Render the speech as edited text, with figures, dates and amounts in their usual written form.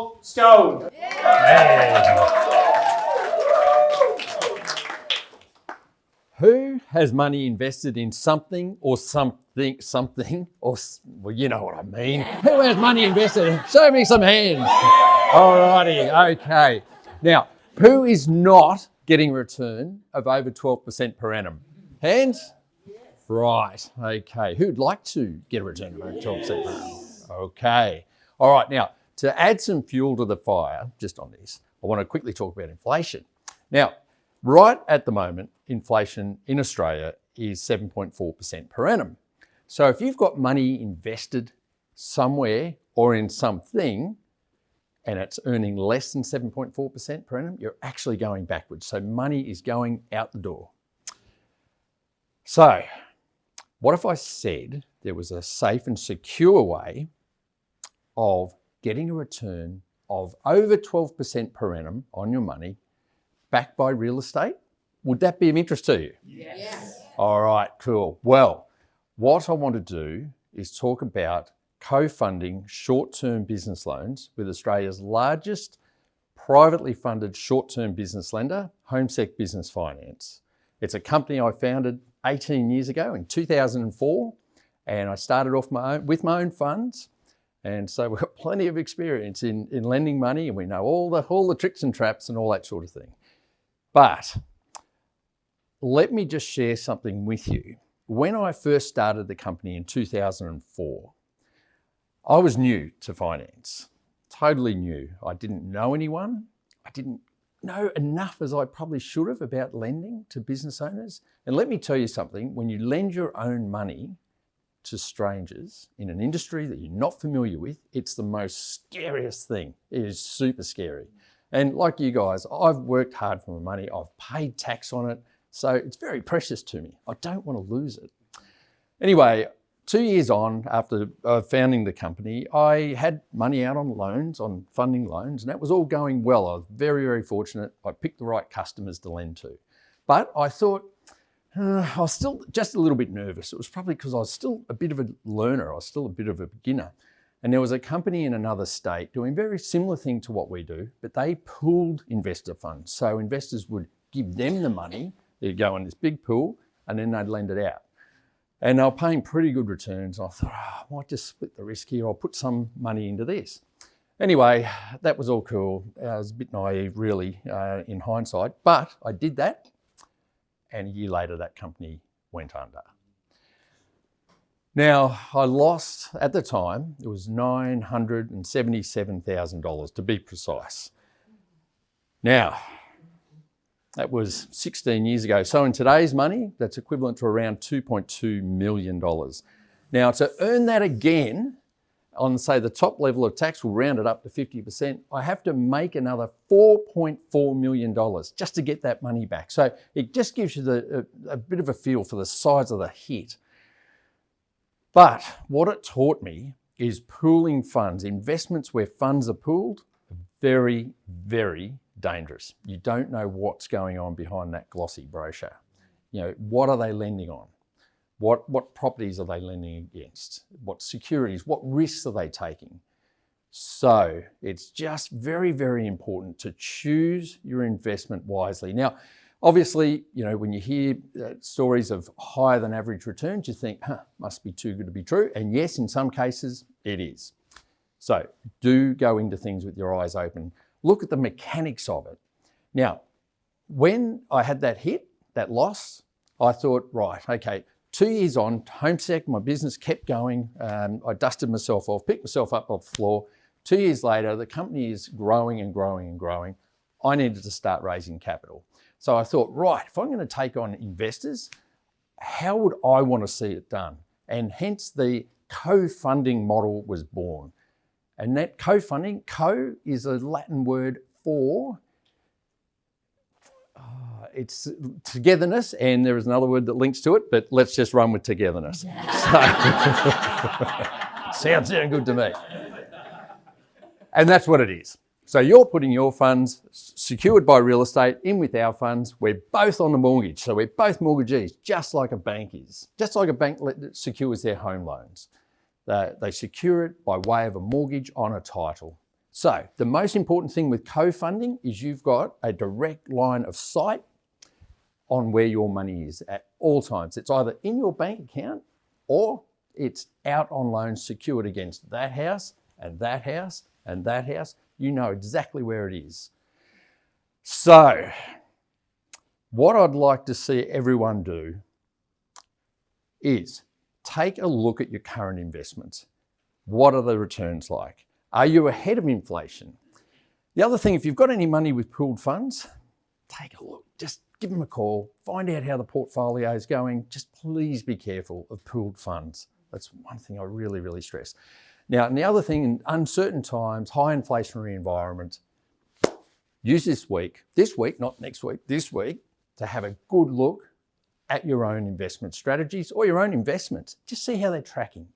cold stone. Who has money invested in something, or well, you know what I mean. Who has money invested? Show me some hands. Alrighty, okay. Now, who is not getting a return of over 12% per annum? Hands? Yes. Right, okay. Who'd like to get a return of over 12% per annum? Okay. All right, now, to add some fuel to the fire, just on this, I want to quickly talk about inflation. Now, right at the moment, inflation in Australia is 7.4% per annum. So if you've got money invested somewhere or in something and it's earning less than 7.4% per annum, you're actually going backwards. So money is going out the door. So what if I said there was a safe and secure way of getting a return of over 12% per annum on your money backed by real estate? Would that be of interest to you? Yes. All right, cool. Well, what I want to do is talk about co-funding short-term business loans with Australia's largest privately funded short-term business lender, HomeSec Business Finance. It's a company I founded 18 years ago in 2004, and I started off with my own funds. And so we've got plenty of experience in lending money, and we know all the tricks and traps and all that sort of thing. But let me just share something with you. When I first started the company in 2004, I was new to finance, totally new. I didn't know anyone. I didn't know enough as I probably should have about lending to business owners. And let me tell you something, when you lend your own money to strangers in an industry that you're not familiar with, it's the most scariest thing. It is super scary. And like you guys, I've worked hard for my money. I've paid tax on it. So it's very precious to me. I don't want to lose it. Anyway, 2 years on after founding the company, I had money out on loans, on funding loans, and that was all going well. I was very, very fortunate. I picked the right customers to lend to. But I thought, I was still just a little bit nervous. It was probably because I was still a bit of a learner. I was still a bit of a beginner. And there was a company in another state doing a very similar thing to what we do, but they pooled investor funds. So investors would give them the money, they'd go in this big pool, and then they'd lend it out. And they were paying pretty good returns. I thought, I might just split the risk here. I'll put some money into this. Anyway, that was all cool. I was a bit naive, really, in hindsight, but I did that. And a year later, that company went under. Now, I lost, at the time, it was $977,000 to be precise. Now, that was 16 years ago. So in today's money, that's equivalent to around $2.2 million. Now, to earn that again, on say the top level of tax, we'll round it up to 50%, I have to make another $4.4 million just to get that money back. So it just gives you a bit of a feel for the size of the hit. But what it taught me is pooling funds, investments where funds are pooled, very, very dangerous. You don't know what's going on behind that glossy brochure. You know, what are they lending on? What properties are they lending against? What securities, what risks are they taking? So it's just very, very important to choose your investment wisely. Now, obviously, you know, when you hear stories of higher than average returns, you think, must be too good to be true. And yes, in some cases, it is. So do go into things with your eyes open. Look at the mechanics of it. Now, when I had that hit, that loss, I thought, right, okay, 2 years on, HomeSec, my business kept going. I dusted myself off, picked myself up off the floor. 2 years later, the company is growing and growing and growing. I needed to start raising capital. So I thought, right, if I'm going to take on investors, how would I want to see it done? And hence the co-funding model was born. And that co-funding, co is a Latin word for, it's togetherness, and there is another word that links to it, but let's just run with togetherness. So, sounds good to me. And that's what it is. So you're putting your funds secured by real estate in with our funds. We're both on the mortgage. So we're both mortgagees, just like a bank is. Just like a bank secures their home loans. They secure it by way of a mortgage on a title. So the most important thing with co-funding is you've got a direct line of sight on where your money is at all times. It's either in your bank account or it's out on loan secured against that house and that house and that house. You know exactly where it is. So what I'd like to see everyone do is take a look at your current investments. What are the returns like? Are you ahead of inflation? The other thing, if you've got any money with pooled funds, take a look. Just give them a call, find out how the portfolio is going. Just please be careful of pooled funds. That's one thing I really, really stress. Now, and the other thing, in uncertain times, high inflationary environment, use this week, not next week, this week, to have a good look at your own investment strategies or your own investments. Just see how they're tracking.